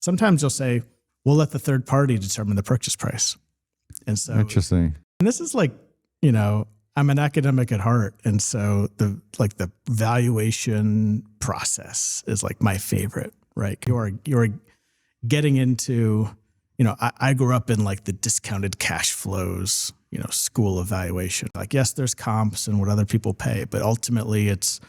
sometimes you'll say, we'll let the third party determine the purchase price. And so, interesting. and this is like, I'm an academic at heart. And so the valuation process is like my favorite, right? You're getting into, I grew up in like the discounted cash flows, school of valuation. Like, yes, there's comps and what other people pay, but ultimately it's,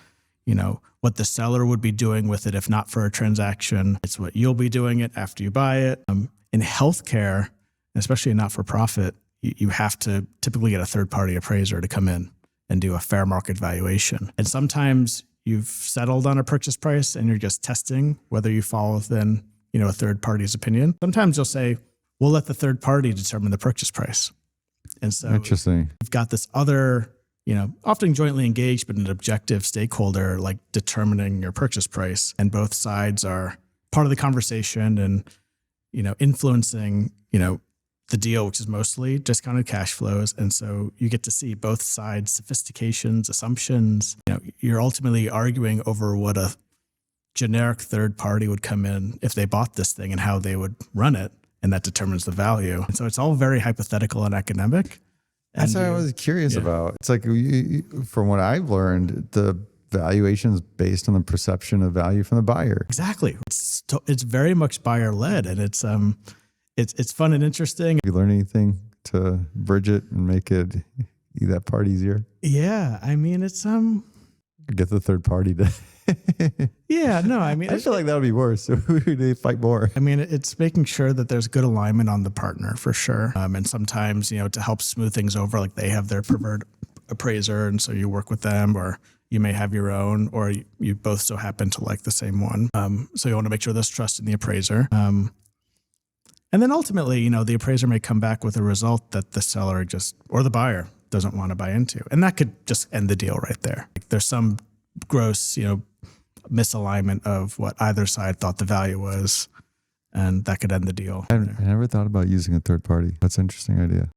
what the seller would be doing with it if not for a transaction. It's what you'll be doing it after you buy it. In healthcare, especially not for profit, you have to typically get a third-party appraiser to come in and do a fair market valuation. And sometimes you've settled on a purchase price and you're just testing whether you fall within, a third party's opinion. Sometimes you'll say, we'll let the third party determine the purchase price. And so interesting. you've got this other, often jointly engaged, but an objective stakeholder like determining your purchase price. And both sides are part of the conversation and, influencing, the deal, which is mostly discounted cash flows. And so you get to see both sides' sophistications, assumptions. You're ultimately arguing over what a generic third party would come in if they bought this thing and how they would run it. And that determines the value. And so it's all very hypothetical and academic. That's what I was curious about. It's like, from what I've learned, the valuation is based on the perception of value from the buyer. Exactly. It's very much buyer led, and it's fun and interesting. You learn anything to bridge it and make it that part easier? Yeah, I mean, it's get the third party to. Yeah, no, I mean, I feel like that would be worse. They fight more. I mean, it's making sure that there's good alignment on the partner for sure. And sometimes, to help smooth things over, like they have their preferred appraiser, and so you work with them, or you may have your own, or you both so happen to like the same one. So you want to make sure there's trust in the appraiser. And then ultimately, the appraiser may come back with a result that the seller or the buyer doesn't want to buy into. And that could just end the deal right there. Like there's some gross, misalignment of what either side thought the value was, and that could end the deal. I never thought about using a third party. That's an interesting idea.